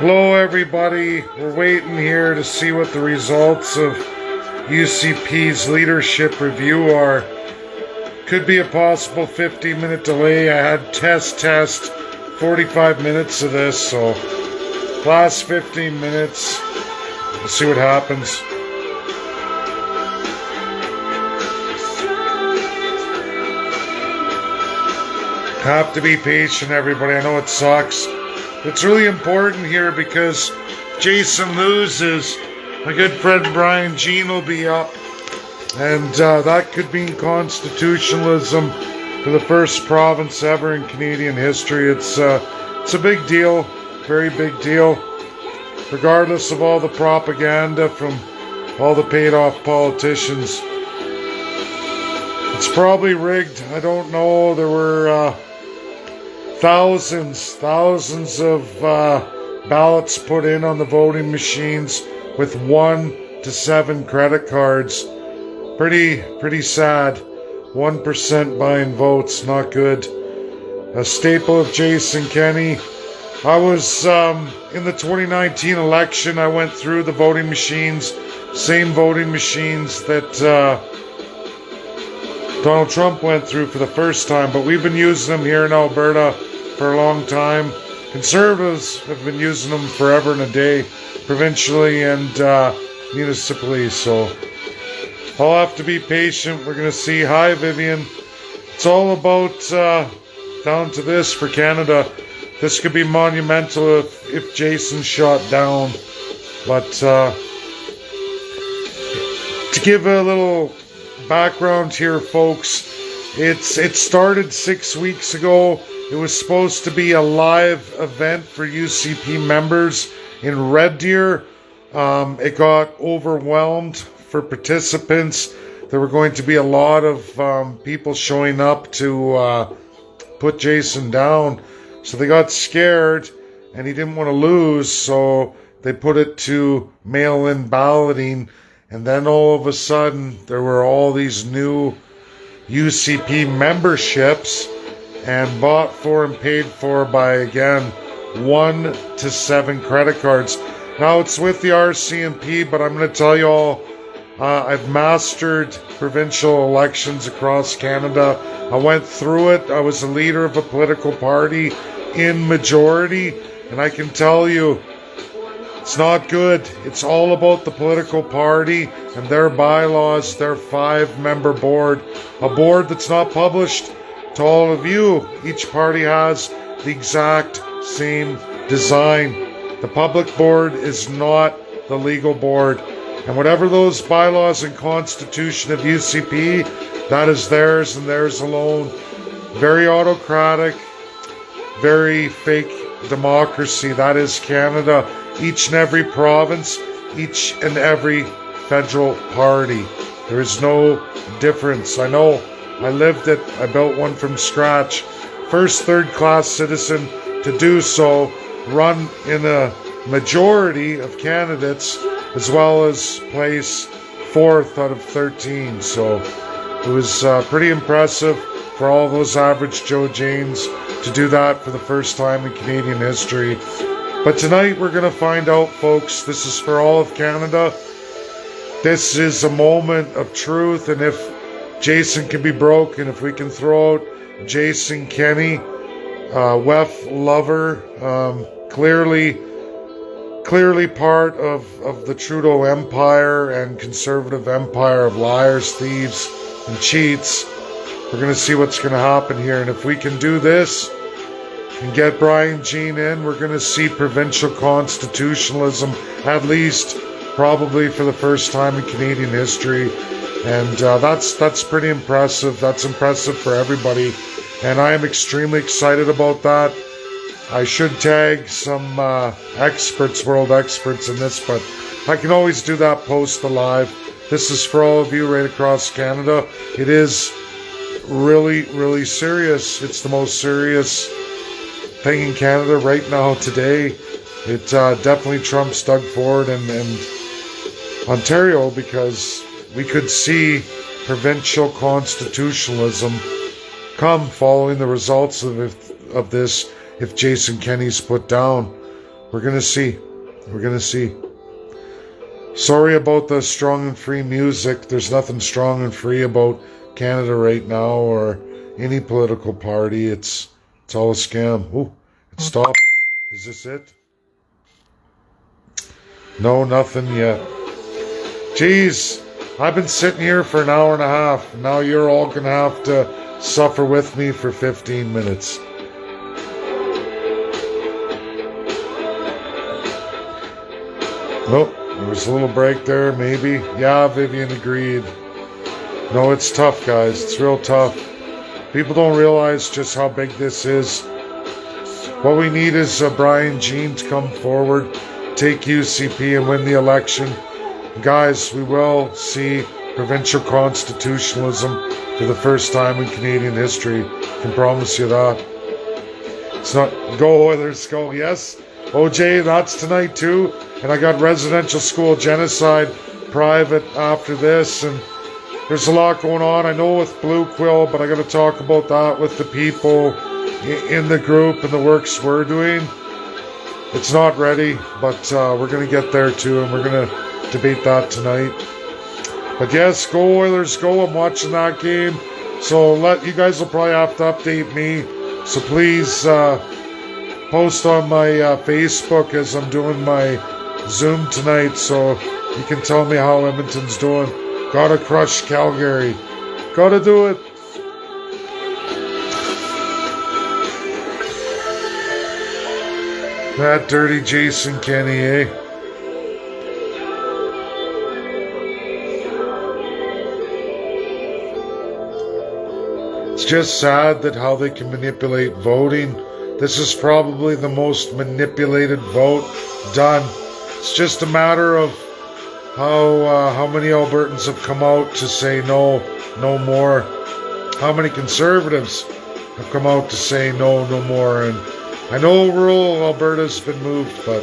Hello everybody, we're waiting here to see what the results of UCP's leadership review are. Could be a possible 15-minute delay. I had test 45 minutes of this, so last 15 minutes, we'll see what happens. Have to be patient, everybody. I know it sucks. It's really important here because Jason loses. My good friend Brian Jean will be up. And that could mean constitutionalism for the first province ever in Canadian history. It's a big deal, very big deal. Regardless of all the propaganda from all the paid-off politicians. It's probably rigged. I don't know. There were thousands of ballots put in on the voting machines with 1 to 7 credit cards. Pretty sad. 1% buying votes, not good. A staple of Jason Kenney. I was in the 2019 election. I went through the voting machines, same voting machines that Donald Trump went through for the first time, but we've been using them here in Alberta for a long time. Conservatives have been using them forever and a day, provincially and municipally, so I'll have to be patient. We're going to see. Hi, Vivian. It's all about down to this for Canada. This could be monumental if Jason's shot down. But to give a little background here, folks, it started 6 weeks ago. It was supposed to be a live event for UCP members in Red Deer. It got overwhelmed for participants. There were going to be a lot of people showing up to put Jason down. So they got scared and he didn't want to lose. So they put it to mail-in balloting. And then all of a sudden there were all these new UCP memberships, and bought for and paid for by, again, 1 to 7 credit cards. Now, it's with the RCMP, but I'm going to tell you all, I've mastered provincial elections across Canada. I went through it. I was a leader of a political party in majority, and I can tell you, it's not good. It's all about the political party and their bylaws, their 5-member board. A board that's not published to all of you. Each party has the exact same design. The public board is not the legal board. And whatever those bylaws and constitution of UCP, that is theirs and theirs alone. Very autocratic, very fake democracy. That is Canada. Each and every province, each and every federal party. There is no difference. I know. I lived it. I built one from scratch. First third-class citizen to do so, run in a majority of candidates, as well as place 4th out of 13. So it was pretty impressive for all those average Joe Janes to do that for the first time in Canadian history. But tonight we're going to find out, folks. This is for all of Canada. This is a moment of truth, and if Jason can be broken, if we can throw out Jason Kenney, WEF lover, clearly part of the Trudeau empire and conservative empire of liars, thieves, and cheats. We're going to see what's going to happen here, and if we can do this and get Brian Jean in, we're going to see provincial constitutionalism, at least probably for the first time in Canadian history. And that's pretty impressive. That's impressive for everybody. And I am extremely excited about that. I should tag some experts, world experts in this, but I can always do that post the live. This is for all of you right across Canada. It is really serious. It's the most serious thing in Canada right now today. It definitely trumps Doug Ford and Ontario, because we could see provincial constitutionalism come following the results of this if Jason Kenney's put down. We're going to see. We're going to see. Sorry about the strong and free music. There's nothing strong and free about Canada right now or any political party. It's all a scam. Oh, it stopped. Is this it? No, nothing yet. Jeez, I've been sitting here for an hour and a half. Now you're all going to have to suffer with me for 15 minutes. Nope, there was a little break there, maybe. Yeah, Vivian agreed. No, it's tough, guys. It's real tough. People don't realize just how big this is. What we need is Brian Jean to come forward, take UCP and win the election. Guys, we will see provincial constitutionalism for the first time in Canadian history. I can promise you that. It's not go Oilers, go. Yes, OJ, that's tonight too. And I got residential school genocide private after this, and there's a lot going on. I know with Blue Quill, but I got to talk about that with the people in the group and the works we're doing. It's not ready, but we're going to get there too, and we're going to debate that tonight. But yes, go Oilers, go. I'm watching that game. So you guys will probably have to update me. So please post on my Facebook as I'm doing my Zoom tonight, so you can tell me how Edmonton's doing. Gotta crush Calgary. Gotta do it. That dirty Jason Kenney, eh? It's just sad that how they can manipulate voting. This is probably the most manipulated vote done. It's just a matter of how many Albertans have come out to say no more. How many Conservatives have come out to say no more. And I know rural Alberta's been moved, but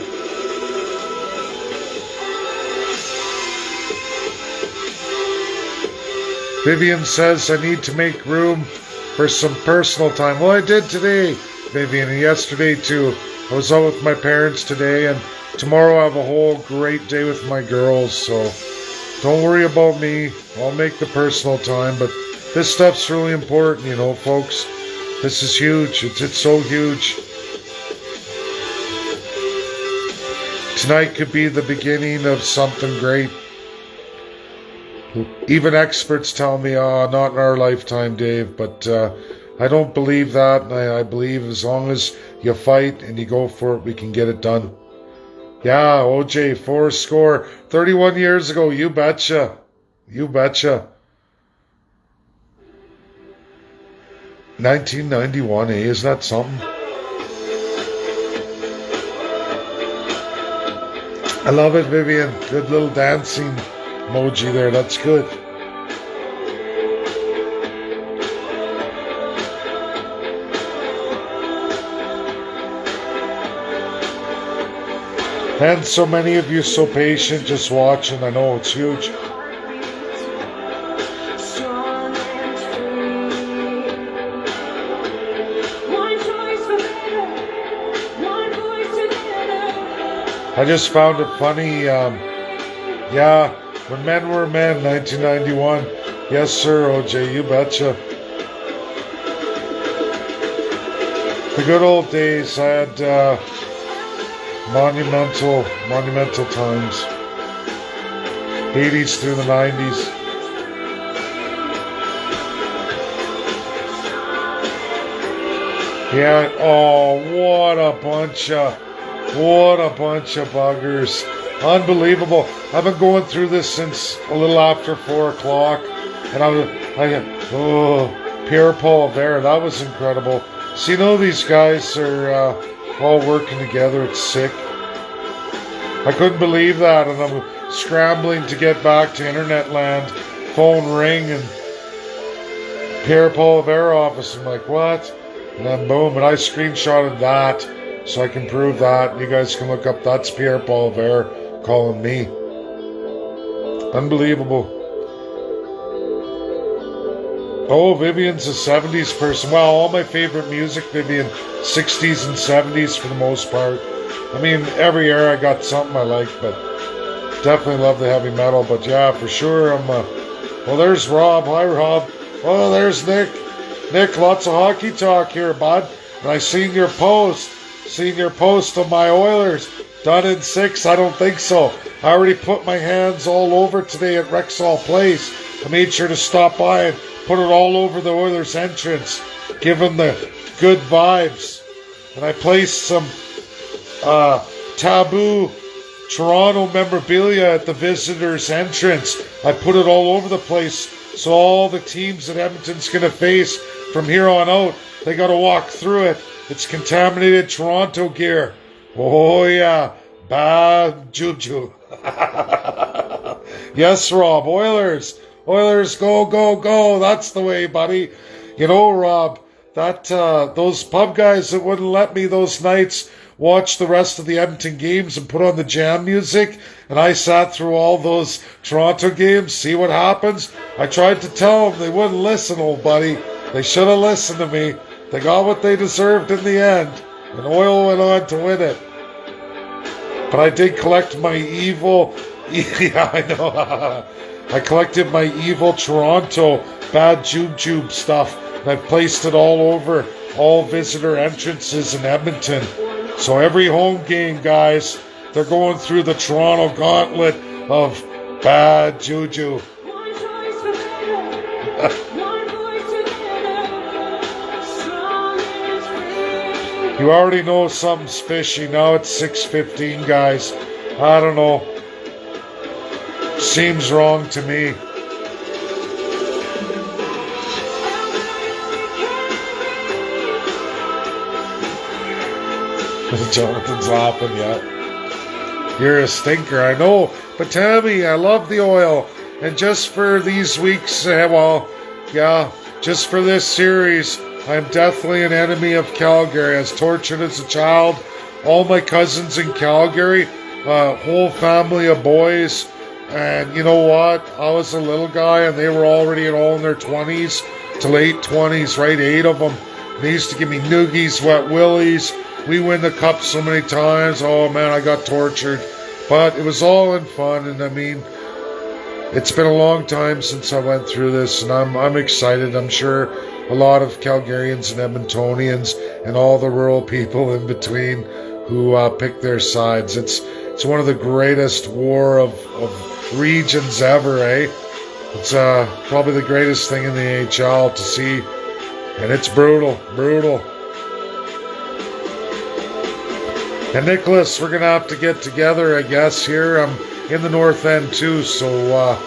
Vivian says I need to make room for some personal time. Well, I did today, Vivian, and yesterday too. I was out with my parents today, and tomorrow I have a whole great day with my girls, so don't worry about me. I'll make the personal time, but this stuff's really important, you know, folks. This is huge. It's so huge. Tonight could be the beginning of something great. Even experts tell me, not in our lifetime, Dave, but I don't believe that. And I believe as long as you fight and you go for it, we can get it done. Yeah, OJ, 4 31 years ago, you betcha. You betcha. 1991, eh? Isn't that something? I love it, Vivian. Good little dancing emoji there. That's good. And so many of you so patient just watching. I know it's huge. I just found it funny. Yeah, when men were men, 1991. Yes, sir, OJ, you betcha. The good old days. I had monumental times. 80s through the 90s. Yeah, oh, what a bunch of buggers. Unbelievable. I've been going through this since a little after 4 o'clock. And Pierre Paul Vera, that was incredible. So you know these guys are all working together. It's sick. I couldn't believe that, and I'm scrambling to get back to internet land. Phone ring and Pierre Paul Vera office. I'm like, what? And then boom, and I screenshotted that so I can prove that. You guys can look up, that's Pierre Paul Vera calling me. Unbelievable. Oh, Vivian's a 70s person. Well, all my favorite music, Vivian, 60s and 70s for the most part. I mean, every era I got something I like, but definitely love the heavy metal. But yeah, for sure, well, there's Rob. Hi, Rob. Oh, there's Nick. Nick, lots of hockey talk here, bud. And I seen your post. Seen your post of my Oilers. Done in 6? I don't think so. I already put my hands all over today at Rexall Place. I made sure to stop by and put it all over the Oilers entrance. Give them the good vibes. And I placed some taboo Toronto memorabilia at the visitors entrance. I put it all over the place. So all the teams that Edmonton's going to face from here on out, they got to walk through it. It's contaminated Toronto gear. Oh, yeah. Bad juju. Yes, Rob. Oilers. Oilers, go, go, go. That's the way, buddy. You know, Rob, that those pub guys that wouldn't let me those nights watch the rest of the Edmonton games and put on the jam music, and I sat through all those Toronto games, see what happens? I tried to tell them. They wouldn't listen, old buddy. They should have listened to me. They got what they deserved in the end, and Oil went on to win it. But I did collect my evil... Yeah, I know. I collected my evil Toronto bad jube stuff, and I placed it all over all visitor entrances in Edmonton. So every home game, guys, they're going through the Toronto gauntlet of bad juju. You already know something's fishy. Now it's 6:15, guys. I don't know. Seems wrong to me. Jonathan's laughing yet. You're a stinker, I know. But Tammy, I love the Oil. And just for these weeks, just for this series, I'm definitely an enemy of Calgary. I was tortured as a child. All my cousins in Calgary, whole family of boys. And you know what? I was a little guy and they were already all in their 20s to late 20s, right? 8 of them. They used to give me noogies, wet willies. We win the cup so many times. Oh man, I got tortured. But it was all in fun, and I mean, it's been a long time since I went through this, and I'm excited. I'm sure a lot of Calgarians and Edmontonians and all the rural people in between who pick their sides. It's one of the greatest war of regions ever, eh? It's probably the greatest thing in the AHL to see, and it's brutal. And Nicholas, we're going to have to get together, I guess, here. I'm in the North End, too. So,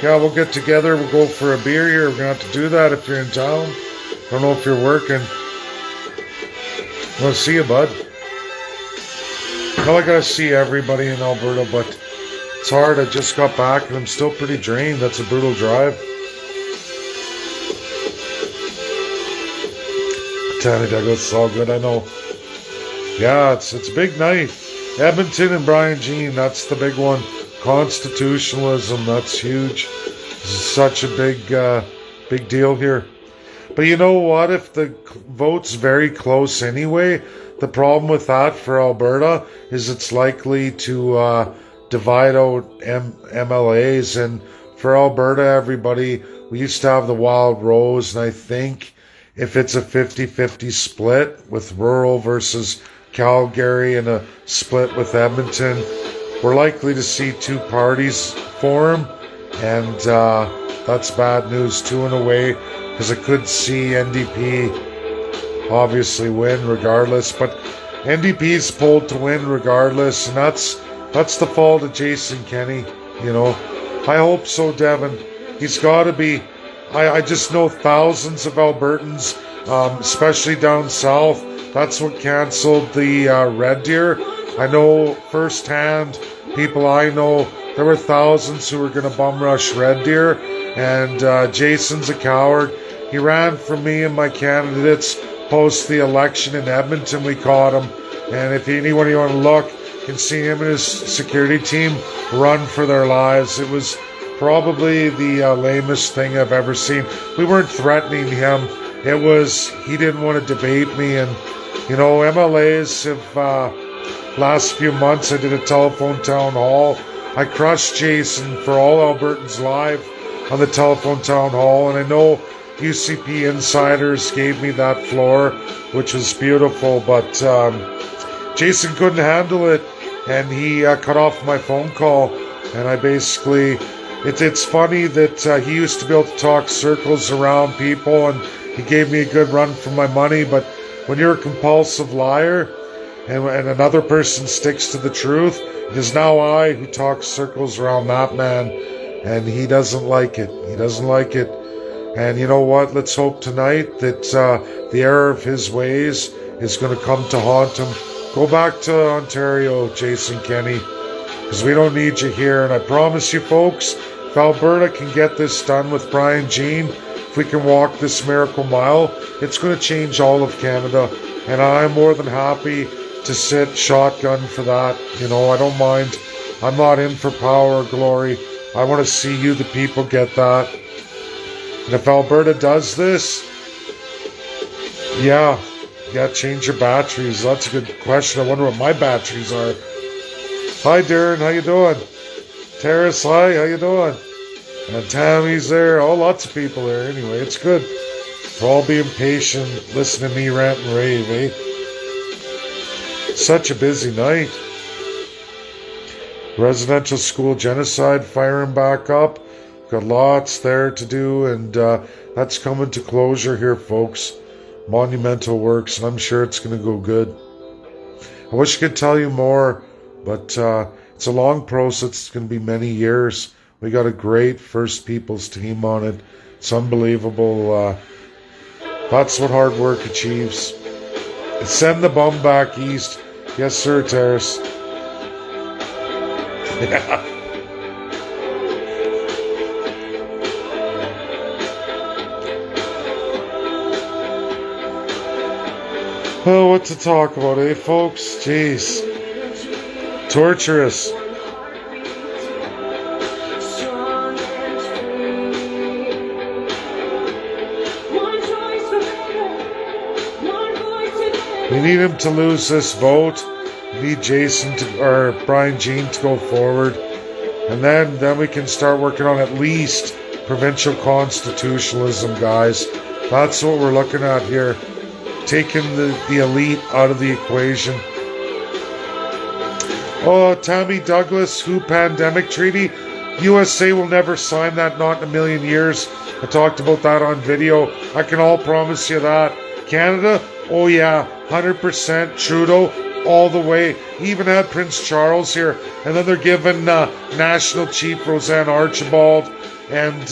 we'll get together. We'll go for a beer here. We're going to have to do that if you're in town. I don't know if you're working. Well, see you, bud. Well, I got to see everybody in Alberta, but it's hard. I just got back, and I'm still pretty drained. That's a brutal drive. Danny Douglas, it's all good, I know. Yeah, it's a big night. Edmonton and Brian Jean, that's the big one. Constitutionalism, that's huge. This is such a big deal here. But you know what? If the vote's very close anyway, the problem with that for Alberta is it's likely to divide out MLAs. And for Alberta, everybody, we used to have the Wild Rose, and I think if it's a 50-50 split with rural versus Calgary and a split with Edmonton, we're likely to see two parties form, and that's bad news too in a way, because I could see NDP obviously win regardless, but NDP's pulled to win regardless, and that's the fault of Jason Kenney, you know. I hope so, Devin. He's got to be. I just know thousands of Albertans, especially down south. That's what canceled the Red Deer. I know firsthand, people I know, there were thousands who were going to bum rush Red Deer, and Jason's a coward. He ran for me and my candidates post the election in Edmonton. We caught him, and if anyone you want to look, you can see him and his security team run for their lives. It was probably the lamest thing I've ever seen. We weren't threatening him. It was, he didn't want to debate me, and you know, MLAs have, last few months. I did a telephone town hall. I crushed Jason for all Albertans live on the telephone town hall, and I know UCP insiders gave me that floor, which was beautiful, but Jason couldn't handle it, and he cut off my phone call, and I basically... It's funny that he used to be able to talk circles around people, and he gave me a good run for my money, but when you're a compulsive liar and another person sticks to the truth, it is now I who talks circles around that man, and he doesn't like it. He doesn't like it. And you know what? Let's hope tonight that the error of his ways is going to come to haunt him. Go back to Ontario, Jason Kenney, because we don't need you here. And I promise you, folks, if Alberta can get this done with Brian Jean, if we can walk this miracle mile, it's going to change all of Canada. And I'm more than happy to sit shotgun for that. You know, I don't mind. I'm not in for power or glory. I want to see you, the people, get that. And if Alberta does this, yeah, change your batteries. That's a good question. I wonder what my batteries are. Hi, Darren. How you doing? Terrace, hi. How you doing? And Tammy's there. Oh, lots of people there. Anyway, it's good. We're all being patient, listening to me rant and rave, eh? Such a busy night. Residential school genocide firing back up. Got lots there to do, and that's coming to closure here, folks. Monumental works, and I'm sure it's going to go good. I wish I could tell you more, but it's a long process. It's going to be many years. We got a great First Peoples team on it. It's unbelievable. That's what hard work achieves. Send the bum back east. Yes, sir, Terrace. Yeah. Oh, what to talk about, eh, folks? Jeez. Torturous. We need him to lose this vote. We need Jason or Brian Jean to go forward. And then we can start working on at least provincial constitutionalism, guys. That's what we're looking at here. Taking the elite out of the equation. Oh, Tammy Douglas, WHO pandemic treaty. USA will never sign that, not in a million years. I talked about that on video. I can all promise you that. Canada, oh yeah, 100% Trudeau all the way. He even had Prince Charles here. And then they're giving National Chief Roseanne Archibald and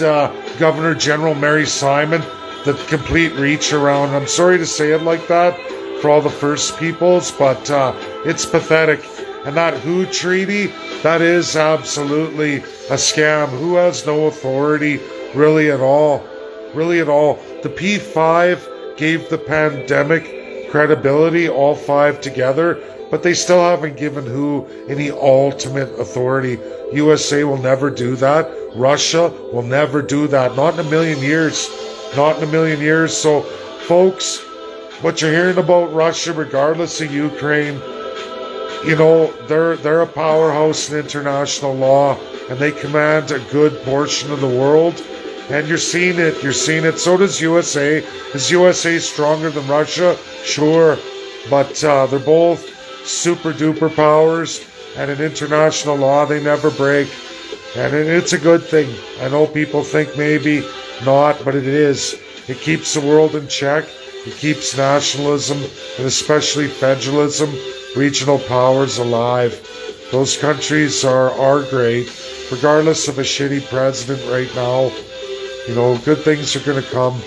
Governor General Mary Simon the complete reach around. I'm sorry to say it like that for all the First Peoples, but it's pathetic. And that WHO treaty, that is absolutely a scam. WHO has no authority really at all. Really at all. The P5 gave the pandemic credibility, all five together, but they still haven't given WHO any ultimate authority. USA will never do that. Russia will never do that. Not in a million years. Not in a million years. So, folks, what you're hearing about Russia, regardless of Ukraine, you know, they're a powerhouse in international law, and they command a good portion of the world. And you're seeing it. You're seeing it. So does USA. Is USA stronger than Russia? Sure. But they're both super duper powers, and in international law, they never break. And it's a good thing. I know people think maybe not, but it is. It keeps the world in check. It keeps nationalism, and especially federalism, regional powers alive. Those countries are great, regardless of a shitty president right now. You know, good things are going to come.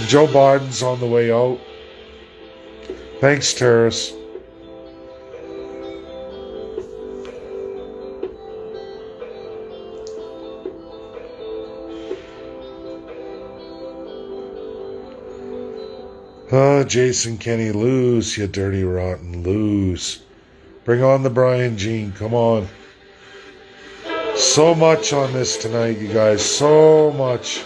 Joe Biden's on the way out. Thanks, Terrace. Jason Kenney, lose, you dirty rotten, lose. Bring on the Brian Jean, come on. So much on this tonight, you guys, so much.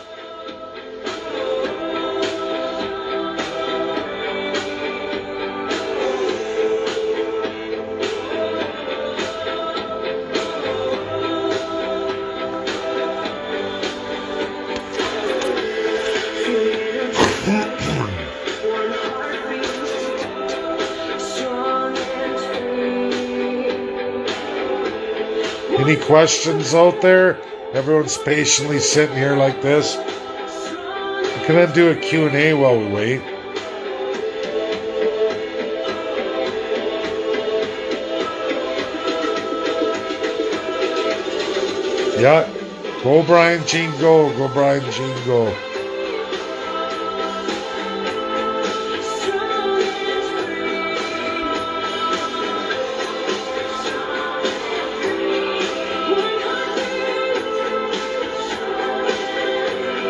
Any questions out there? Everyone's patiently sitting here like this. We can then do a Q&A while we wait. Yeah, go Brian Jean, go. Go Brian Jean, go.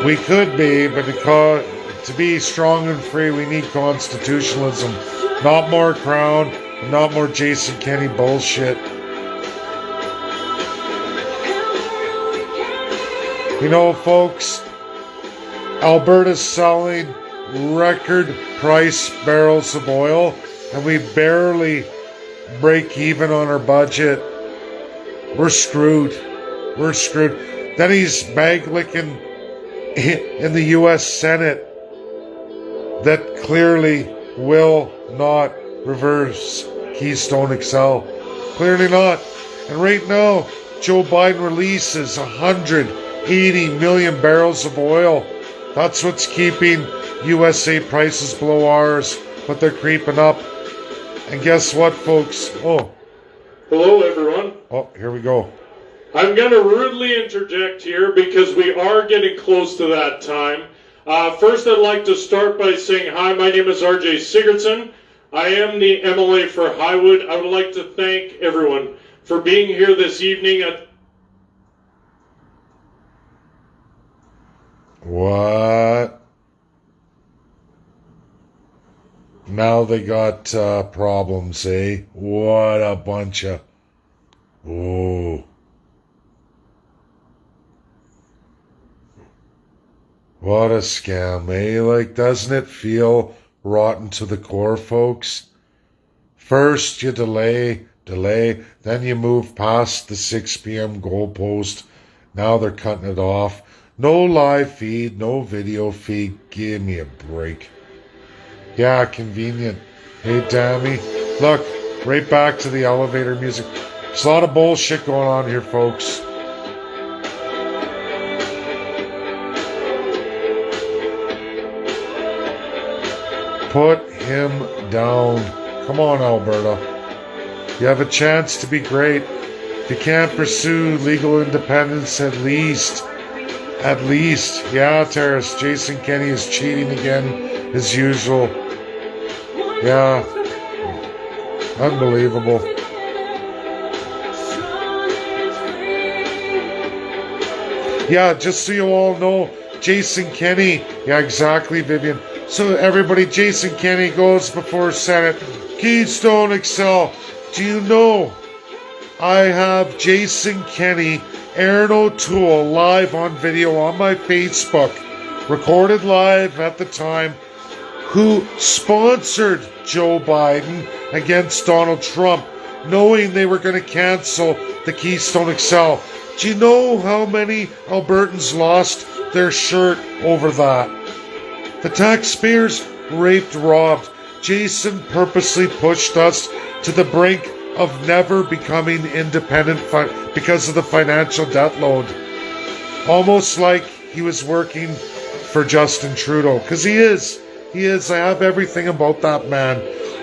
We could be, but to be strong and free, we need constitutionalism. Not more Crown, not more Jason Kenney bullshit. You know, folks, Alberta's selling record price barrels of oil, and we barely break even on our budget. We're screwed. We're screwed. Then he's bag licking in the U.S. Senate that clearly will not reverse Keystone XL. Clearly not. And right now, Joe Biden releases 180 million barrels of oil. That's what's keeping USA prices below ours, but they're creeping up. And guess what, folks? Oh. Hello, everyone. Oh, here we go. I'm going to rudely interject here because we are getting close to that time. First, I'd like to start by saying hi, my name is RJ Sigurdsson. I am the MLA for Highwood. I would like to thank everyone for being here this evening. What? Now they got problems, eh? What a bunch of... Oh. What a scam, eh? Like, doesn't it feel rotten to the core, folks? First you delay, then you move past the 6 p.m. goalpost. Now they're cutting it off. No live feed, no video feed. Give me a break. Yeah, convenient. Hey, Tammy. Look, right back to the elevator music. There's a lot of bullshit going on here, folks. Put him down. Come on, Alberta. You have a chance to be great. If you can't pursue legal independence, at least. Yeah, Terrace, Jason Kenney is cheating again, as usual. Yeah. Unbelievable. Yeah, just so you all know, Jason Kenney. Yeah, exactly, Vivian. So everybody, Jason Kenney goes before Senate. Keystone XL. Do you know I have Jason Kenney, Aaron O'Toole live on video on my Facebook, recorded live at the time, who sponsored Joe Biden against Donald Trump, knowing they were going to cancel the Keystone XL. Do you know how many Albertans lost their shirt over that? The taxpayers raped, robbed. Jason purposely pushed us to the brink of never becoming independent because of the financial debt load. Almost like he was working for Justin Trudeau. Because he is. He is. I have everything about that man.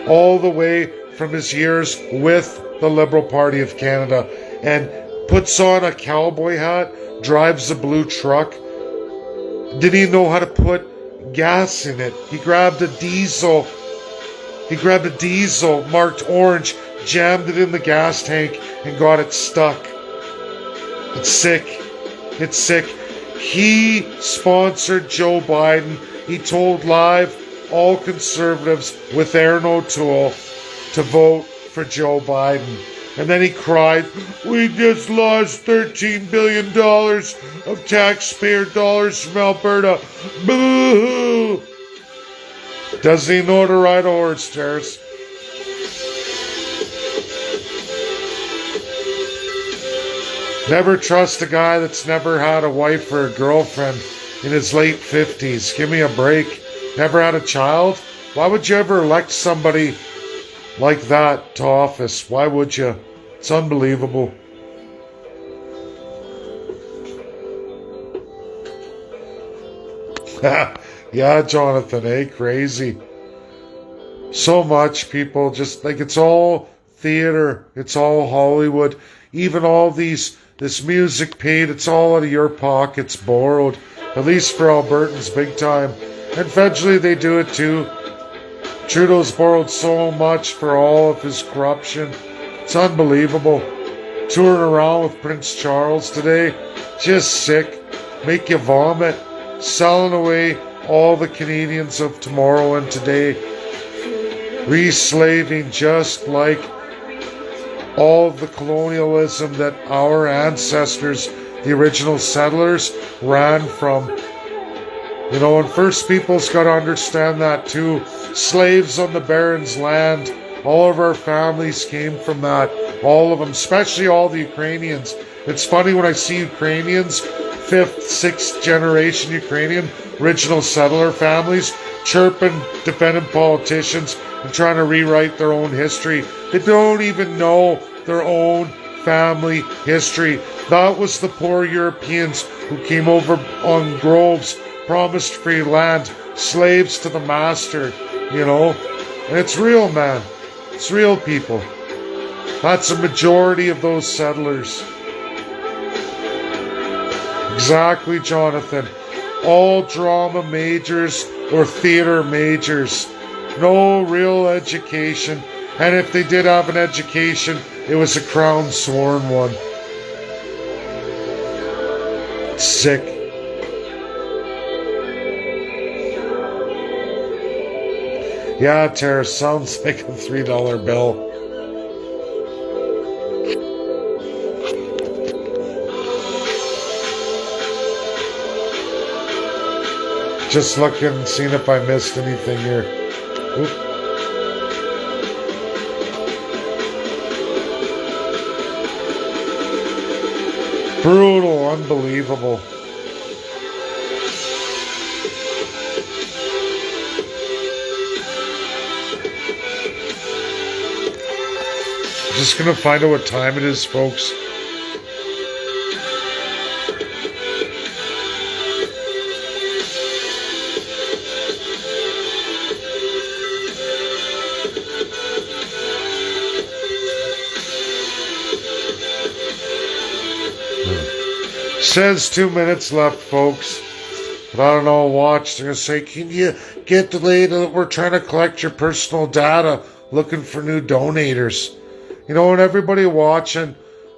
All the way from his years with the Liberal Party of Canada. And puts on a cowboy hat, drives a blue truck. Didn't even know how to put gas in it. He grabbed a diesel marked orange, jammed it in the gas tank, and got it stuck. It's sick. He sponsored Joe Biden. He told live all conservatives with Aaron O'Toole to vote for Joe Biden. And then he cried, "We just lost $13 billion of taxpayer dollars from Alberta. Boo-hoo!" Doesn't he know to ride a horse, Terrace? Never trust a guy that's never had a wife or a girlfriend in his late 50s. Give me a break. Never had a child? Why would you ever elect somebody like that to office? Why would you? It's unbelievable. Yeah, Jonathan, crazy. So much people just like it's all theater, it's all Hollywood. Even all this music paid, it's all out of your pockets, borrowed. At least for Albertans, big time. And eventually they do it too. Trudeau's borrowed so much for all of his corruption. It's unbelievable. Touring around with Prince Charles today, just sick. Make you vomit. Selling away all the Canadians of tomorrow and today. Re-slaving just like all of the colonialism that our ancestors, the original settlers, ran from. You know, and First Peoples got to understand that too. Slaves on the Baron's land, all of our families came from that. All of them, especially all the Ukrainians. It's funny when I see Ukrainians, 5th, 6th generation Ukrainian, original settler families, chirping, defending politicians, and trying to rewrite their own history. They don't even know their own family history. That was the poor Europeans who came over on groves, promised free land, slaves to the master, you know. And it's real, man. It's real people. That's a majority of those settlers. Exactly, Jonathan. All drama majors or theater majors. No real education. And if they did have an education, it was a crown sworn one. Sick. Yeah, Tara, sounds like a $3 bill. Just looking, seeing if I missed anything here. Oop. Brutal, unbelievable. Just gonna find out what time it is, folks. Says 2 minutes left, folks. But I don't know, watch. They're going to say, can you get the data? We're trying to collect your personal data, looking for new donators. You know, and everybody watching,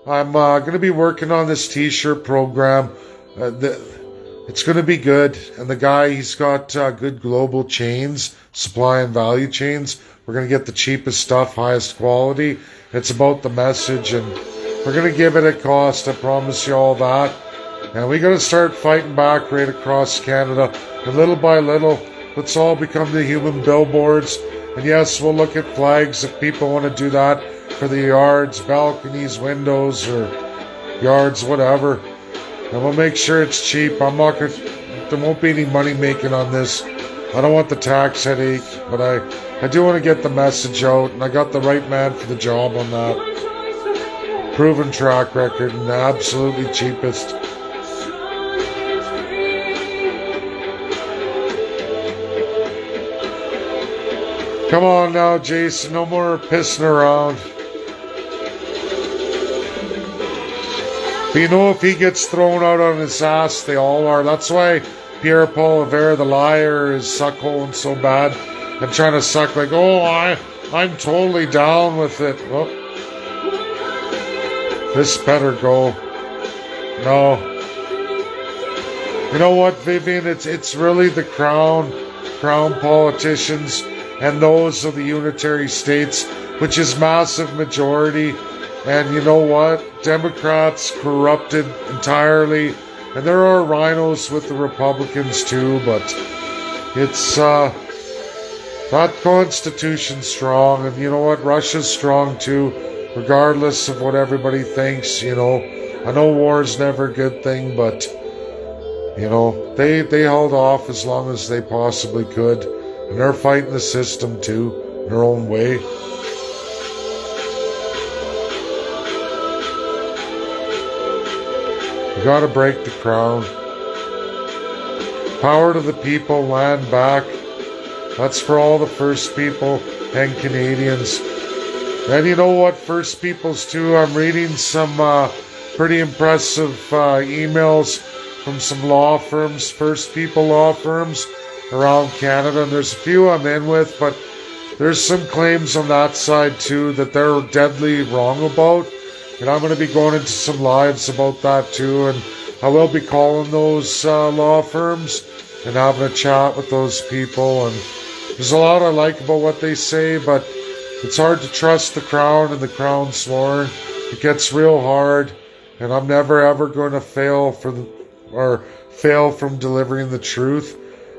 I'm going to be working on this t-shirt program. It's going to be good. And the guy, he's got good global chains, supply and value chains. We're going to get the cheapest stuff, highest quality. It's about the message, and we're going to give it a cost. I promise you all that. And we got to start fighting back right across Canada. And little by little, let's all become the human billboards. And yes, we'll look at flags if people want to do that for the yards, balconies, windows, or yards, whatever. And we'll make sure it's cheap. I'm not gonna, there won't be any money making on this. I don't want the tax headache, but I do want to get the message out. And I got the right man for the job on that. Proven track record and the absolutely cheapest. Come on now, Jason. No more pissing around. But you know, if he gets thrown out on his ass, they all are. That's why Pierre-Paul Rivera, the liar, is suckholing so bad and trying to suck like, oh, I'm totally down with it. Well, this better go. No. You know what, Vivian? It's really the crown politicians and those of the unitary states, which is massive majority. And you know what? Democrats corrupted entirely. And there are rhinos with the Republicans too, but it's that Constitution's strong. And you know what? Russia's strong too, regardless of what everybody thinks, you know. I know war's never a good thing, but you know, they held off as long as they possibly could. And they're fighting the system too, in their own way. You gotta break the crown. Power to the people, land back. That's for all the First People and Canadians. And you know what, First Peoples too, I'm reading some pretty impressive emails from some law firms, First People law firms around Canada. And there's a few I'm in with, but there's some claims on that side too that they're deadly wrong about. And I'm going to be going into some lives about that too. And I will be calling those law firms and having a chat with those people. And there's a lot I like about what they say, but it's hard to trust the Crown and the Crown sworn. It gets real hard, and I'm never ever going to fail from delivering the truth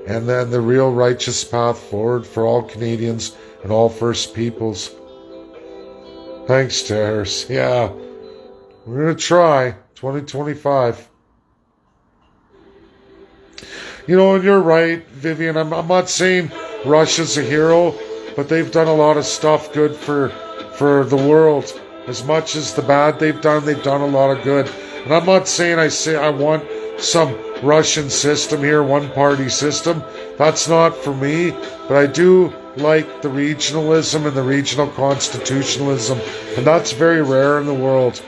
and then the real righteous path forward for all Canadians and all First Peoples. Thanks, Terrace. Yeah, we're going to try 2025. You know, and you're right, Vivian. I'm not saying Russia's a hero, but they've done a lot of stuff good for the world. As much as the bad they've done a lot of good. And I'm not saying I want some Russian system here, one-party system. That's not for me. But I do like the regionalism and the regional constitutionalism. And that's very rare in the world.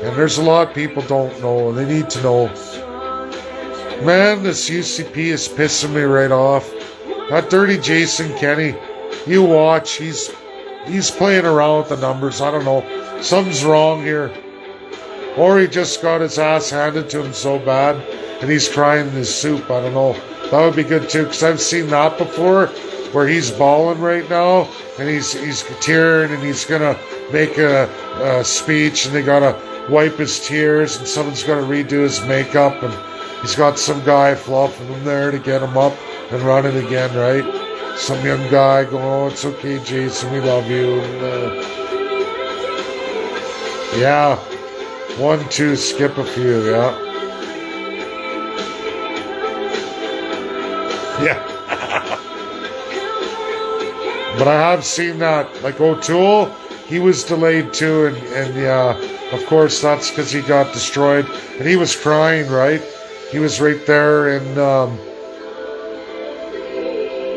And there's a lot people don't know, and they need to know. Man, this UCP is pissing me right off. That dirty Jason Kenney, you watch, he's playing around with the numbers. I don't know. Something's wrong here. Or he just got his ass handed to him so bad and he's crying in his soup. I don't know. That would be good too, because I've seen that before where he's bawling right now and he's tearing and he's going to make a speech and they got to wipe his tears and someone's got to redo his makeup and he's got some guy fluffing him there to get him up and running again, right? Some young guy going, oh, it's okay, Jason, we love you. Yeah. 1, 2, skip a few, yeah. Yeah. But I have seen that. Like O'Toole, he was delayed too, and yeah, of course that's because he got destroyed. And he was crying, right? He was right there in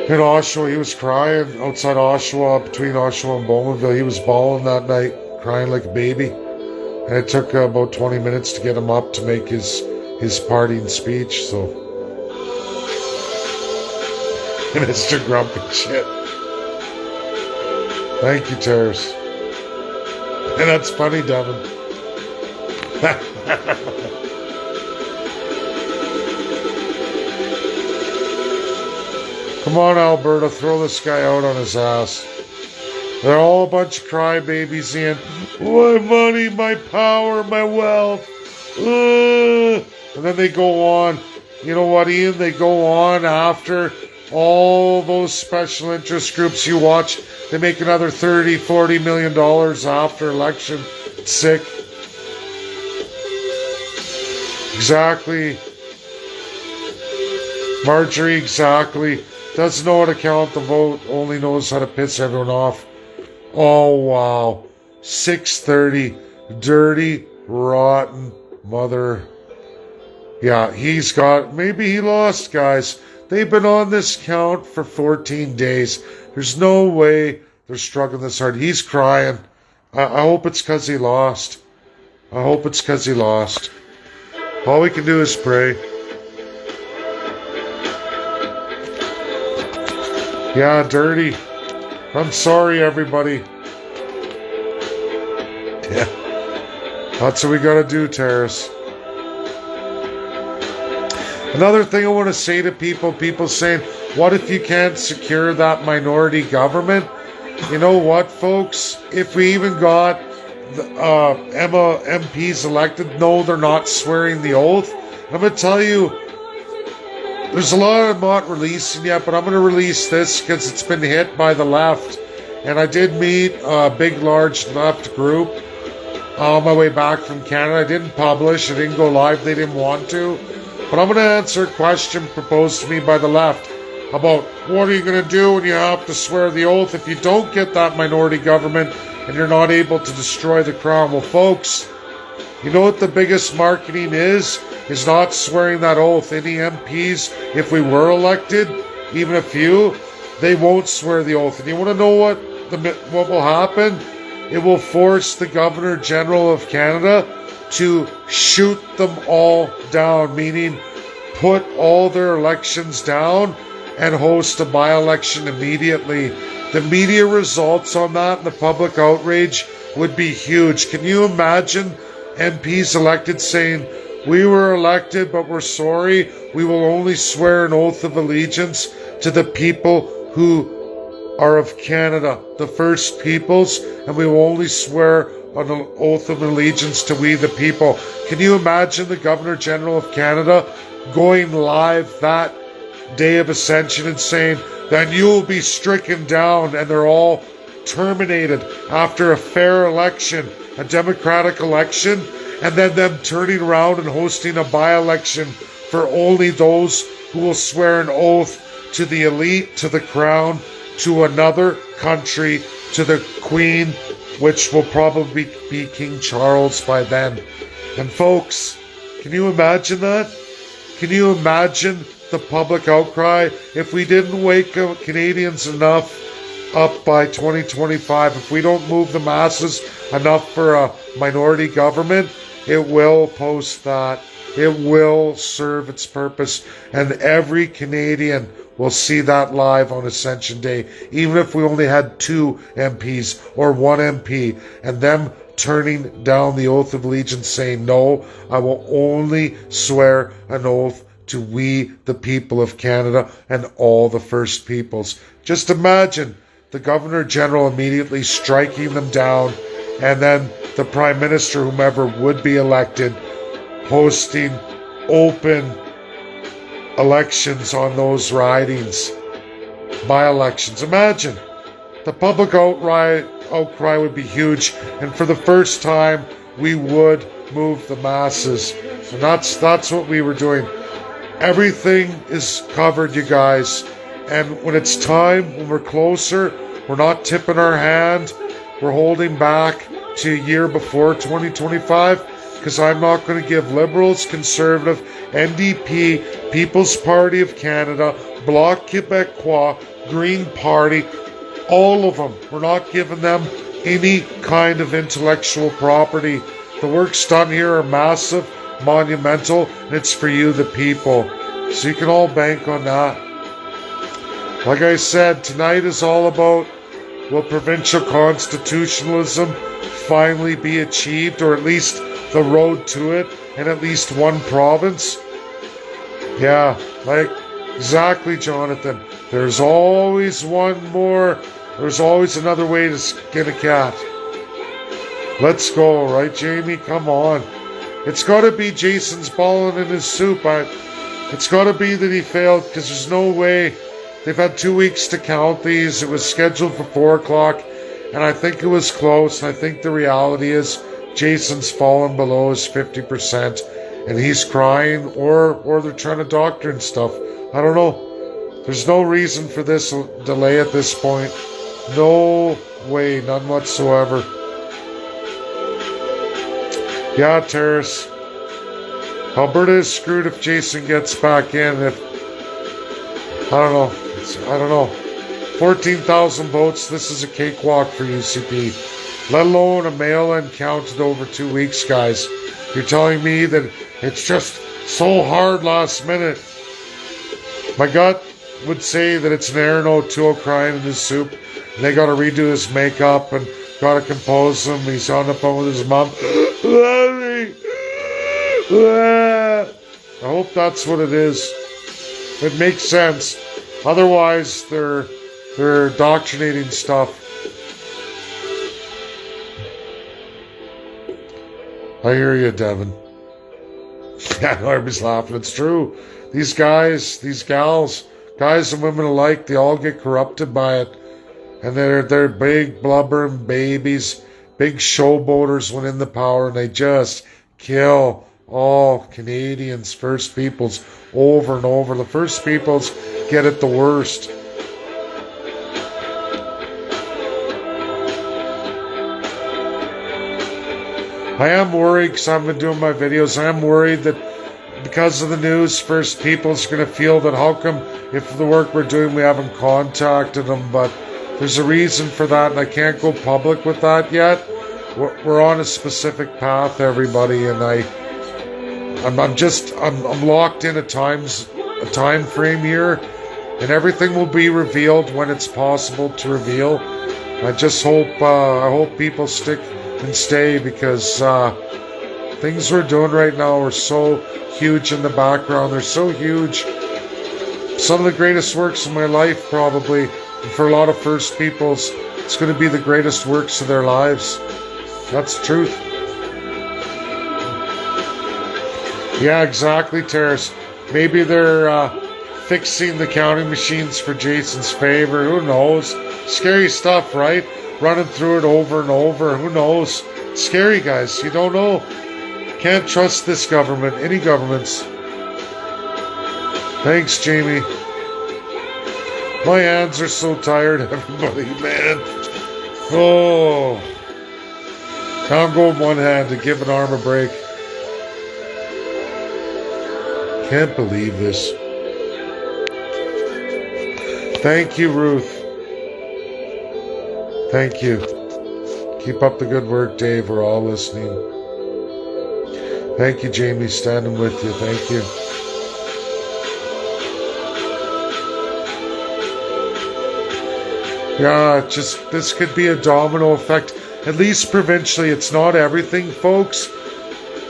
Oshawa. He was crying outside Oshawa, between Oshawa and Bowmanville. He was bawling that night, crying like a baby. And it took about 20 minutes to get him up to make his parting speech, so. Mr. Grumpy Shit. Thank you, Terrace. And that's funny, Devin. Come on, Alberta, throw this guy out on his ass. They're all a bunch of crybabies, Ian. My money, my power, my wealth. And then they go on. You know what, Ian? They go on after all those special interest groups you watch. They make another $30, $40 million after election. It's sick. Exactly. Marjorie, exactly. Doesn't know how to count the vote. Only knows how to piss everyone off. Oh, wow. 6:30. Dirty, rotten mother. Yeah, he's got... Maybe he lost, guys. They've been on this count for 14 days. There's no way they're struggling this hard. He's crying. I hope it's because he lost. I hope it's because he lost. All we can do is pray. Yeah, dirty. I'm sorry, everybody. Yeah. That's what we gotta do, Terrace. Another thing I want to say to people saying, what if you can't secure that minority government? You know what, folks? If we even got Emma MPs elected, no, they're not swearing the oath. I'm going to tell you, there's a lot I'm not releasing yet, but I'm going to release this because it's been hit by the left. And I did meet a big, large left group on my way back from Canada. I didn't publish. I didn't go live. They didn't want to. But I'm going to answer a question proposed to me by the left about what are you going to do when you have to swear the oath if you don't get that minority government and you're not able to destroy the crown. Well, folks, you know what the biggest marketing is? is not swearing that oath. Any MPs, if we were elected, even a few, they won't swear the oath. And you want to know what will happen? It will force the Governor General of Canada to shoot them all down, meaning put all their elections down and host a by-election immediately. The media results on that and the public outrage would be huge. Can you imagine MPs elected saying, "We were elected, but we're sorry. We will only swear an oath of allegiance to the people who are of Canada, the First Peoples, and we will only swear an oath of allegiance to we the people." Can you imagine the Governor General of Canada going live that day of Ascension and saying, "Then you will be stricken down," and they're all terminated after a fair election, a democratic election, and then them turning around and hosting a by-election for only those who will swear an oath to the elite, to the crown, to another country, to the Queen, which will probably be King Charles by then. And folks, can you imagine that? Can you imagine the public outcry if we didn't wake up Canadians enough up by 2025? If we don't move the masses enough for a minority government, it will post that. It will serve its purpose. And every Canadian will see that live on Ascension Day, even if we only had 2 MPs or 1 MP, and them turning down the oath of allegiance saying, "No, I will only swear an oath to we the people of Canada and all the First Peoples." Just imagine the Governor General immediately striking them down, and then the Prime Minister, whomever would be elected, hosting open elections on those ridings, by-elections. Imagine. The public outcry would be huge, and for the first time, we would move the masses. And that's what we were doing. Everything is covered, you guys. And when it's time, when we're closer, we're not tipping our hand. We're holding back to a year before 2025, because I'm not going to give Liberals, Conservative, NDP, People's Party of Canada, Bloc Québécois, Green Party, all of them. We're not giving them any kind of intellectual property. The works done here are massive, monumental, and it's for you, the people. So you can all bank on that. Like I said, tonight is all about, will provincial constitutionalism finally be achieved, or at least the road to it, in at least one province? Yeah, like, exactly, Jonathan. There's always one more. There's always another way to skin a cat. Let's go, right, Jamie? Come on. It's got to be Jason's balling in his soup. It's got to be that he failed, because there's no way. They've had 2 weeks to count these. It was scheduled for 4 o'clock, and I think it was close. And I think the reality is Jason's fallen below his 50%, and he's crying, or they're trying to doctor and stuff. I don't know. There's no reason for this delay at this point. No way, none whatsoever. Yeah, Terrace. Alberta is screwed if Jason gets back in. I don't know. 14,000 votes. This is a cakewalk for UCP. Let alone a mail-in counted over 2 weeks, guys. You're telling me that it's just so hard last minute. My gut would say that it's an Aaron O'Toole crying in his soup, and they got to redo his makeup and got to compose him. He's on the phone with his mom. I hope that's what it is. It makes sense. Otherwise, they're indoctrinating stuff. I hear you, Devin. Yeah, I know everybody's laughing. It's true. These guys, these gals, guys and women alike, they all get corrupted by it. And they're big blubbering babies, big showboaters when in the power, and they just kill all Canadians, First Peoples, over and over. The First Peoples get it the worst. I am worried, because I've been doing my videos, I am worried that because of the news, First People's going to feel that how come if the work we're doing we haven't contacted them, but there's a reason for that, and I can't go public with that yet. We're on a specific path, everybody, and I'm locked in a time frame here, and everything will be revealed when it's possible to reveal. I just hope I hope people stick and stay, because things we're doing right now are so huge in the background. They're so huge. Some of the greatest works of my life, probably, and for a lot of First Peoples, it's going to be the greatest works of their lives. That's the truth. Yeah, exactly, Terrace. Maybe they're fixing the counting machines for Jason's favor. Who knows? Scary stuff, right? Running through it over and over. Who knows? Scary, guys. You don't know. Can't trust this government. Any governments. Thanks, Jamie. My hands are so tired, everybody, man. Oh. Now I'm going one hand to give an arm a break. Can't believe this. Thank you, Ruth. Thank you. Keep up the good work, Dave. We're all listening. Thank you, Jamie. Standing with you. Thank you. Yeah, this could be a domino effect. At least provincially, it's not everything, folks.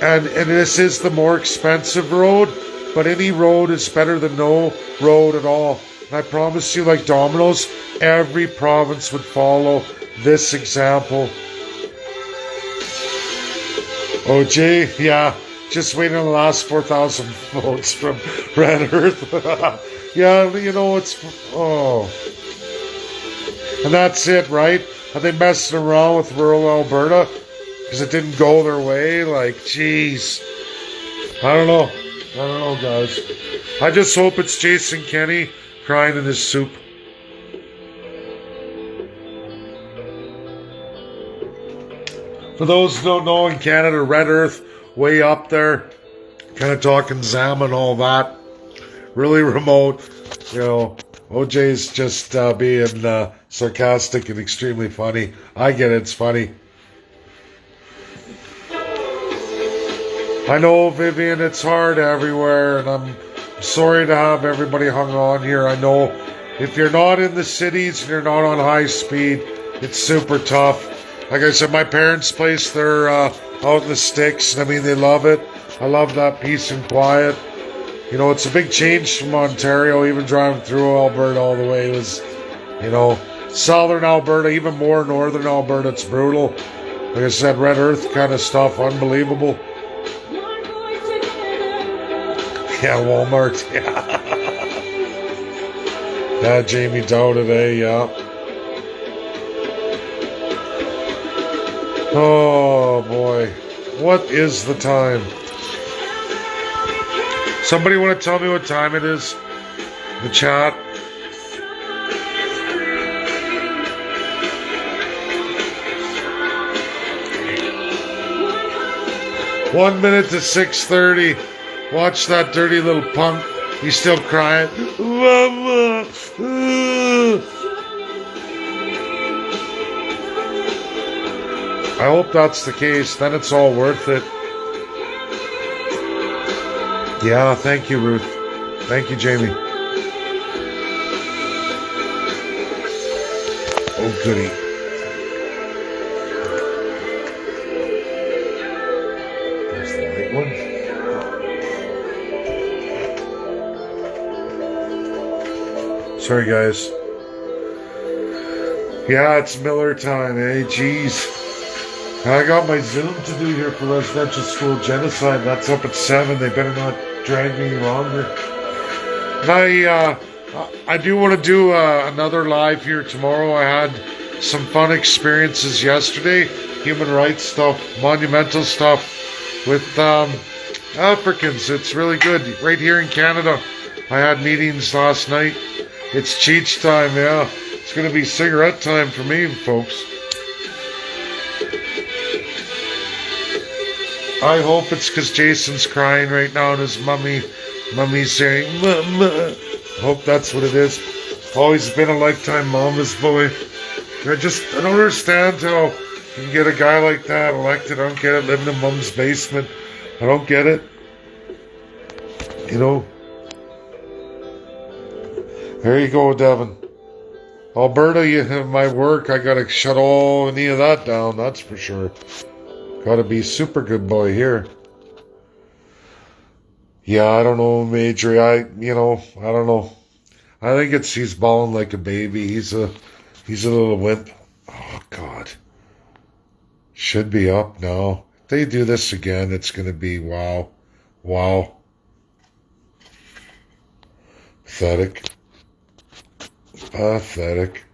And this is the more expensive road, but any road is better than no road at all. And I promise you, like dominoes, every province would follow this example. OJ, yeah, just waiting on the last 4,000 votes from Red Earth. Yeah, you know, oh. And that's it, right? Are they messing around with rural Alberta? Because it didn't go their way? Like, jeez. I don't know, guys. I just hope it's Jason Kenney crying in his soup. For those who don't know, in Canada, Red Earth, way up there, kind of talking Zama and all that. Really remote, you know. OJ's just being sarcastic and extremely funny. I get it, it's funny. I know, Vivian, it's hard everywhere, and I'm sorry to have everybody hung on here. I know if you're not in the cities and you're not on high speed, it's super tough. Like I said, my parents' place, they're out in the sticks, and I mean, they love it. I love that peace and quiet. You know, it's a big change from Ontario. Even driving through Alberta all the way was, you know, southern Alberta, even more northern Alberta, it's brutal. Like I said, Red Earth kind of stuff, unbelievable. Yeah, Walmart, yeah. Yeah, Jamie Dow today, yeah. Oh, boy. What is the time? Somebody want to tell me what time it is? The chat. One minute to 6:30. Watch that dirty little punk. He's still crying. Mama. I hope that's the case. Then it's all worth it. Yeah, thank you, Ruth. Thank you, Jamie. Oh, goody. There's the light one. Sorry, guys. Yeah, it's Miller time, eh? Jeez. I got my Zoom to do here for residential school genocide. That's up at 7. They better not drag me longer. And I do want to do another live here tomorrow. I had some fun experiences yesterday. Human rights stuff, monumental stuff with Africans. It's really good. Right here in Canada. I had meetings last night. It's Cheech time, yeah. It's going to be cigarette time for me, folks. I hope it's because Jason's crying right now and his mummy's saying, Mama. I hope that's what it is. Always been a lifetime mama's boy. I don't understand how you can get a guy like that elected. I don't get it, living in mom's basement. I don't get it. You know. There you go, Devin. Alberta, you have my work. I gotta shut any of that down, that's for sure. Gotta be super good boy here. Yeah, I don't know, Major. I don't know. I think he's bawling like a baby. He's a little wimp. Oh God. Should be up now. If they do this again, it's gonna be wow. Wow. Pathetic. Pathetic.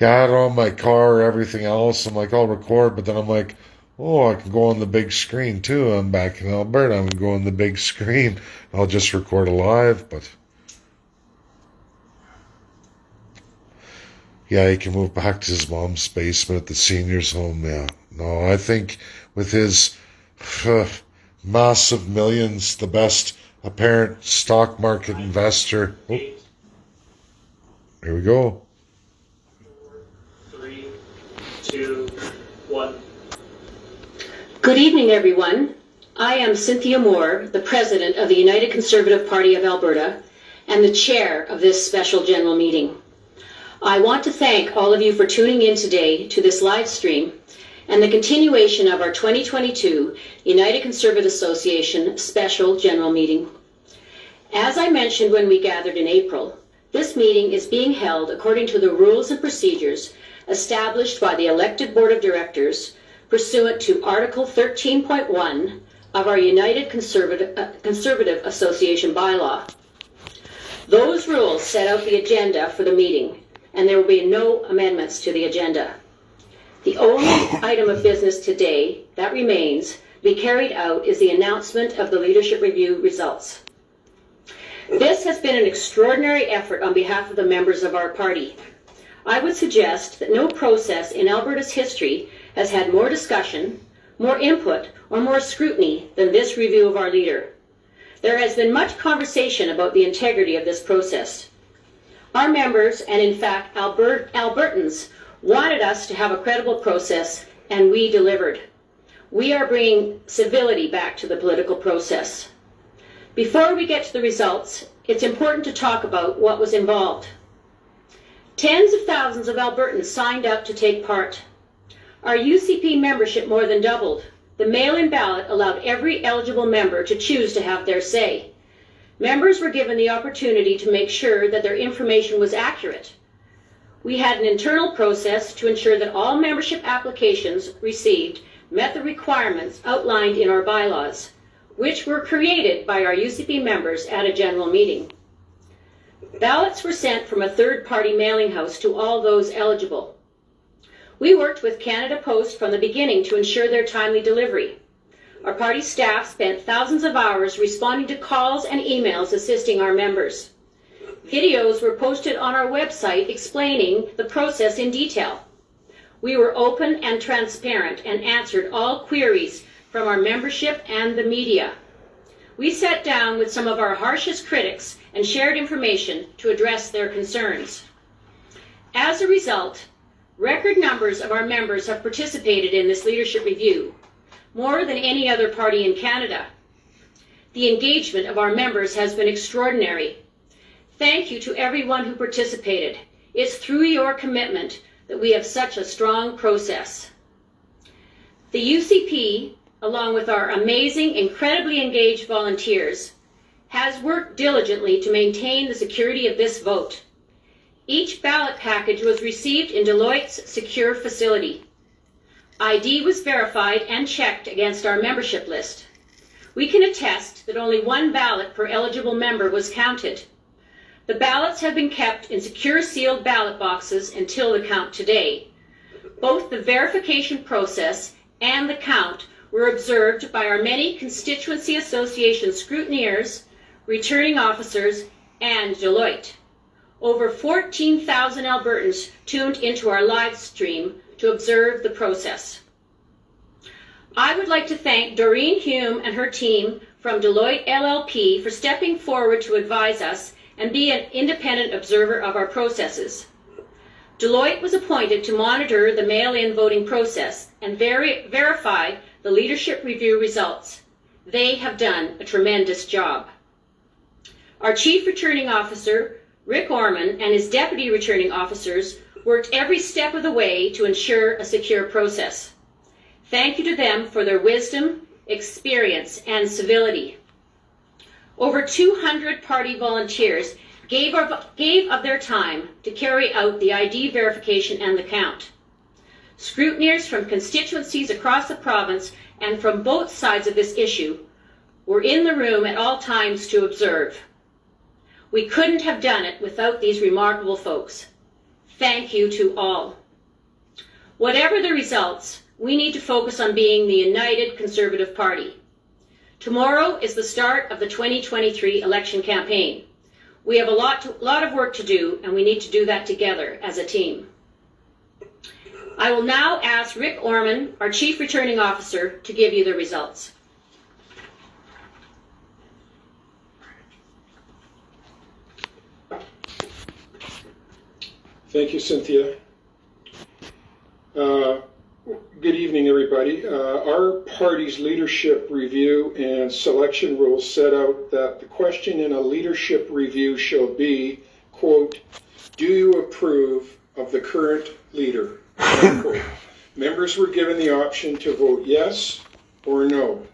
Yeah, I had it on my car or everything else. I'm like, I'll record, but then I'm like, oh, I can go on the big screen too. I'm back in Alberta. I'm going to go on the big screen. I'll just record a live, but yeah, he can move back to his mom's basement at the senior's home. Yeah, no, I think with his massive millions, the best apparent stock market investor. Oh, here we go. 3, 2, 1. Good evening, everyone. I am Cynthia Moore, the President of the United Conservative Party of Alberta and the Chair of this special general meeting. I want to thank all of you for tuning in today to this live stream and the continuation of our 2022 United Conservative Association special general meeting. As I mentioned when we gathered in April, this meeting is being held according to the rules and procedures established by the elected Board of Directors pursuant to Article 13.1 of our United Conservative Association bylaw. Those rules set out the agenda for the meeting, and there will be no amendments to the agenda. The only item of business today that remains to be carried out is the announcement of the leadership review results. This has been an extraordinary effort on behalf of the members of our party. I would suggest that no process in Alberta's history has had more discussion, more input, or more scrutiny than this review of our leader. There has been much conversation about the integrity of this process. Our members, and in fact Albertans, wanted us to have a credible process, and we delivered. We are bringing civility back to the political process. Before we get to the results, it's important to talk about what was involved. Tens of thousands of Albertans signed up to take part. Our UCP membership more than doubled. The mail-in ballot allowed every eligible member to choose to have their say. Members were given the opportunity to make sure that their information was accurate. We had an internal process to ensure that all membership applications received met the requirements outlined in our bylaws, which were created by our UCP members at a general meeting. Ballots were sent from a third-party mailing house to all those eligible. We worked with Canada Post from the beginning to ensure their timely delivery. Our party staff spent thousands of hours responding to calls and emails assisting our members. Videos were posted on our website explaining the process in detail. We were open and transparent and answered all queries from our membership and the media. We sat down with some of our harshest critics and shared information to address their concerns. As a result, record numbers of our members have participated in this leadership review, more than any other party in Canada. The engagement of our members has been extraordinary. Thank you to everyone who participated. It's through your commitment that we have such a strong process. The UCP, along with our amazing, incredibly engaged volunteers, has worked diligently to maintain the security of this vote. Each ballot package was received in Deloitte's secure facility. ID was verified and checked against our membership list. We can attest that only one ballot per eligible member was counted. The ballots have been kept in secure sealed ballot boxes until the count today. Both the verification process and the count were observed by our many Constituency Association scrutineers, returning officers, and Deloitte. Over 14,000 Albertans tuned into our live stream to observe the process. I would like to thank Doreen Hume and her team from Deloitte LLP for stepping forward to advise us and be an independent observer of our processes. Deloitte was appointed to monitor the mail-in voting process and verify the leadership review results. They have done a tremendous job. Our Chief Returning Officer, Rick Orman, and his Deputy Returning Officers worked every step of the way to ensure a secure process. Thank you to them for their wisdom, experience, and civility. Over 200 party volunteers gave of their time to carry out the ID verification and the count. Scrutineers from constituencies across the province and from both sides of this issue were in the room at all times to observe. We couldn't have done it without these remarkable folks. Thank you to all. Whatever the results, we need to focus on being the united Conservative Party. Tomorrow is the start of the 2023 election campaign. We have a lot of work to do, and we need to do that together as a team. I will now ask Rick Orman, our Chief Returning Officer, to give you the results. Thank you, Cynthia. Good evening, everybody. Our party's leadership review and selection rules set out that the question in a leadership review shall be, quote, do you approve of the current leader, unquote. Members were given the option to vote yes or no.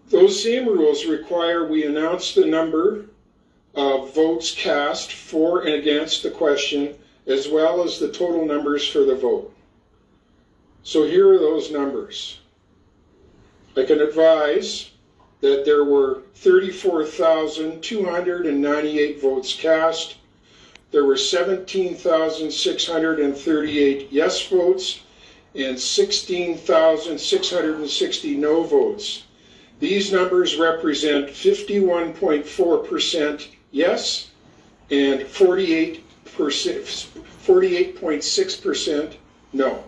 Those same rules require we announce the number of votes cast for and against the question, as well as the total numbers for the vote. So here are those numbers. I can advise that there were 34,298 votes cast. There were 17,638 yes votes and 16,660 no votes. These numbers represent 51.4% yes and 48.6% no.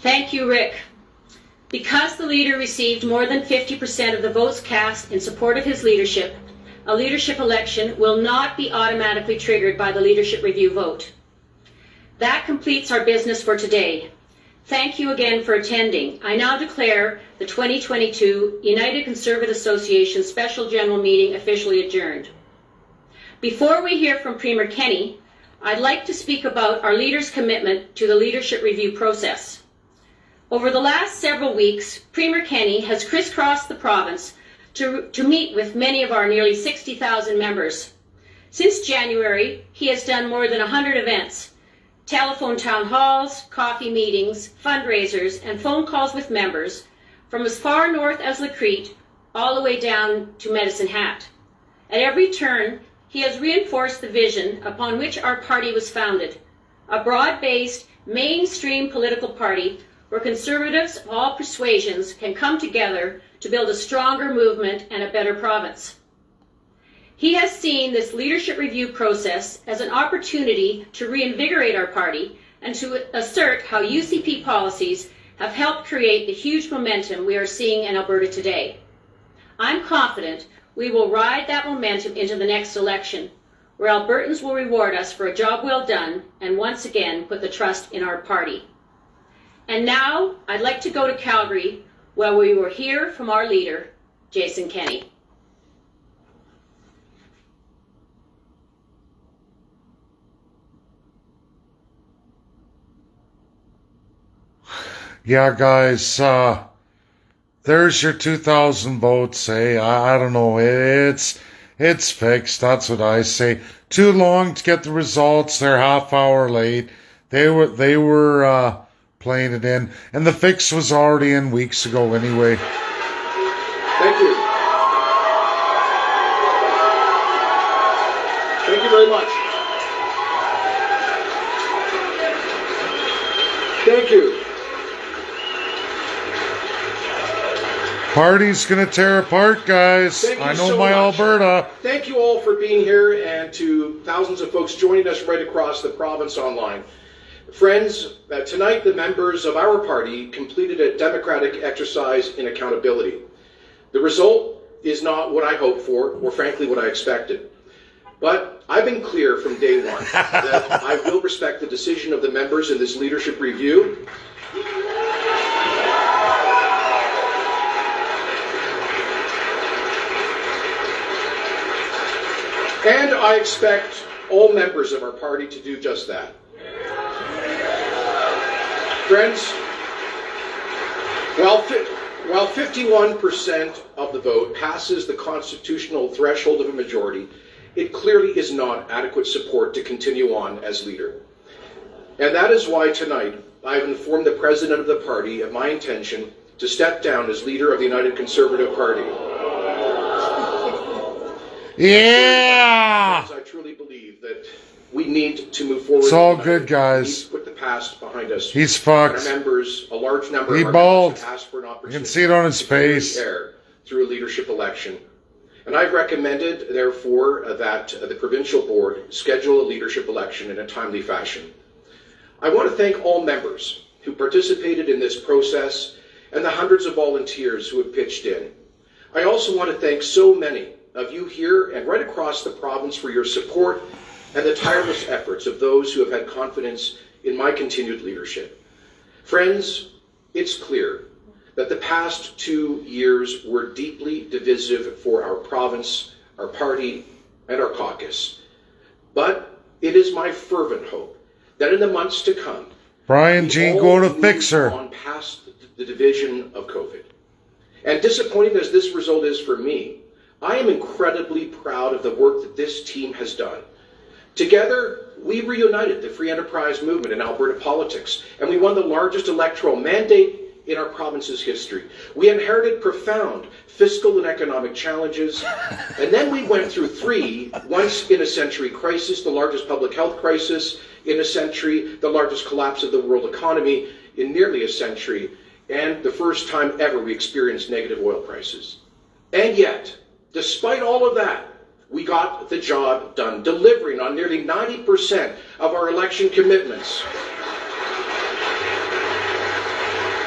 Thank you, Rick. Because the leader received more than 50% of the votes cast in support of his leadership, a leadership election will not be automatically triggered by the leadership review vote. That completes our business for today. Thank you again for attending. I now declare the 2022 United Conservative Association Special General Meeting officially adjourned. Before we hear from Premier Kenney, I'd like to speak about our leaders' commitment to the leadership review process. Over the last several weeks, Premier Kenney has crisscrossed the province to meet with many of our nearly 60,000 members. Since January, he has done more than 100 events, telephone town halls, coffee meetings, fundraisers, and phone calls with members from as far north as Lacrete all the way down to Medicine Hat. At every turn, he has reinforced the vision upon which our party was founded, a broad-based, mainstream political party where Conservatives of all persuasions can come together to build a stronger movement and a better province. He has seen this leadership review process as an opportunity to reinvigorate our party and to assert how UCP policies have helped create the huge momentum we are seeing in Alberta today. I'm confident we will ride that momentum into the next election, where Albertans will reward us for a job well done and once again put the trust in our party. And now, I'd like to go to Calgary, where we will hear from our leader, Jason Kenney. Yeah, guys, there's your 2,000 votes, eh? I don't know, it's fixed, that's what I say. Too long to get the results, they're half hour late. They were playing it in, and the fix was already in weeks ago anyway. Thank you. Thank you very much. Thank you. Party's gonna tear apart, guys. Thank you I know so my much. Alberta. Thank you all for being here, and to thousands of folks joining us right across the province online. Friends, tonight the members of our party completed a democratic exercise in accountability. The result is not what I hoped for, or frankly what I expected. But I've been clear from day one that I will respect the decision of the members in this leadership review. And I expect all members of our party to do just that. Friends, while 51% of the vote passes the constitutional threshold of a majority, it clearly is not adequate support to continue on as leader. And that is why tonight I've informed the president of the party of my intention to step down as leader of the United Conservative Party. Yeah! I truly believe that we need to move forward. It's all good, guys. We need to put the past behind us. He's fucked. Our members, a large number He of our bald. members have asked for an You opportunity can see it on his to clear the face. air through a leadership election. And I've recommended, therefore, that the provincial board schedule a leadership election in a timely fashion. I want to thank all members who participated in this process and the hundreds of volunteers who have pitched in. I also want to thank so many of you here and right across the province for your support and the tireless efforts of those who have had confidence in my continued leadership. Friends, it's clear that the past 2 years were deeply divisive for our province, our party, and our caucus. But it is my fervent hope that in the months to come, Brian we Jean, all go to move fix her. on past the division of COVID. And disappointing as this result is for me, I am incredibly proud of the work that this team has done. Together, we reunited the free enterprise movement in Alberta politics, and we won the largest electoral mandate in our province's history. We inherited profound fiscal and economic challenges, and then we went through 3 once-in-a-century crises, the largest public health crisis in a century, the largest collapse of the world economy in nearly a century, and the first time ever we experienced negative oil prices. And yet, despite all of that, we got the job done, delivering on nearly 90% of our election commitments,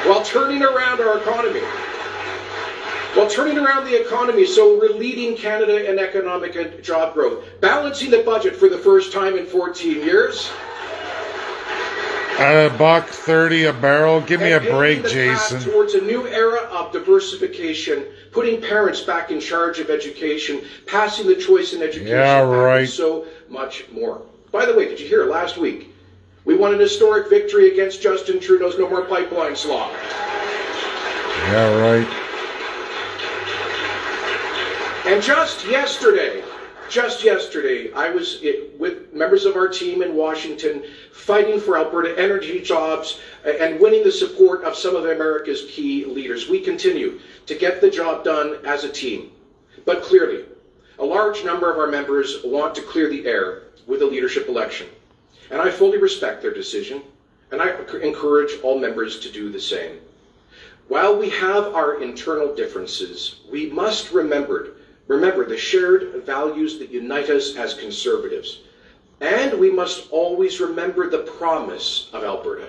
while turning around our economy. While turning around the economy, so we're leading Canada in economic and job growth, balancing the budget for the first time in 14 years. At $1.30 a barrel. Give me a and paving break, the path Jason. towards a new era of diversification, putting parents back in charge of education, passing the choice in education, Yeah, Act, right. and so much more. By the way, did you hear last week? We won an historic victory against Justin Trudeau's No More Pipelines law. Yeah, right. And just yesterday, I was with members of our team in Washington fighting for Alberta energy jobs and winning the support of some of America's key leaders. We continue to get the job done as a team. But clearly, a large number of our members want to clear the air with a leadership election. And I fully respect their decision, and I encourage all members to do the same. While we have our internal differences, we must remember the shared values that unite us as Conservatives. And we must always remember the promise of Alberta,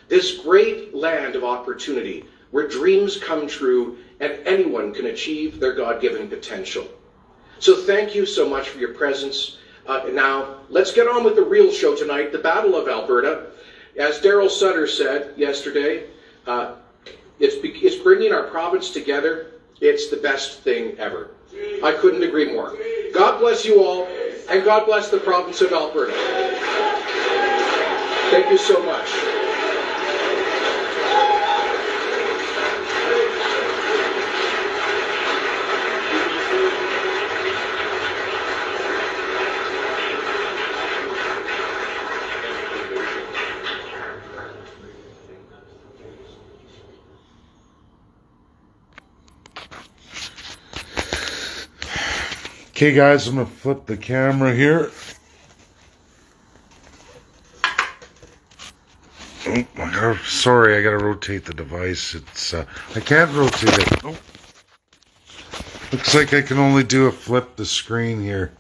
this great land of opportunity where dreams come true and anyone can achieve their God-given potential. So thank you so much for your presence. Now, let's get on with the real show tonight, the Battle of Alberta. As Daryl Sutter said yesterday, it's bringing our province together. It's the best thing ever. I couldn't agree more. God bless you all, and God bless the province of Alberta. Thank you so much. Okay, guys, I'm going to flip the camera here. Oh, sorry, I got to rotate the device. It's I can't rotate it. Oh, Looks like I can only do a flip the screen here.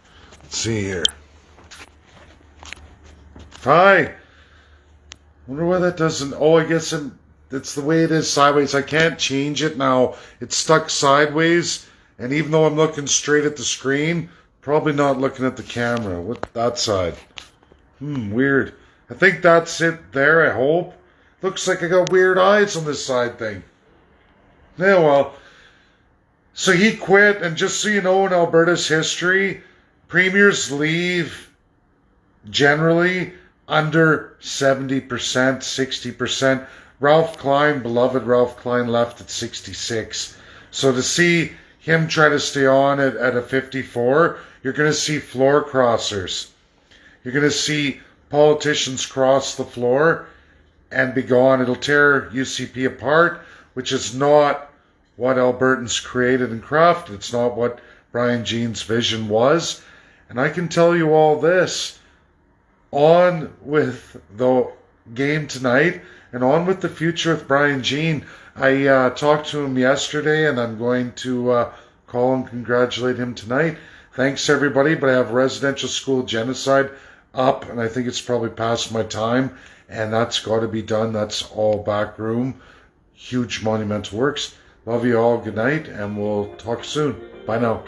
Let's see here. Hi. Wonder why that doesn't... Oh, I guess it's the way it is sideways. I can't change it now. It's stuck sideways. And even though I'm looking straight at the screen, probably not looking at the camera. What that side? Weird. I think that's it there, I hope. Looks like I got weird eyes on this side thing. Yeah, well. So he quit, and just so you know, in Alberta's history, premiers leave generally under 70%, 60%. Ralph Klein, beloved Ralph Klein, left at 66. So to see him try to stay on at a 54, you're going to see floor crossers. You're going to see politicians cross the floor and be gone. It'll tear UCP apart, which is not what Albertans created and crafted. It's not what Brian Jean's vision was. And I can tell you all this. On with the game tonight and on with the future with Brian Jean. I talked to him yesterday, and I'm going to call and congratulate him tonight. Thanks, everybody, but I have Residential School Genocide up, and I think it's probably past my time, and that's got to be done. That's all back room. Huge monumental works. Love you all. Good night, and we'll talk soon. Bye now.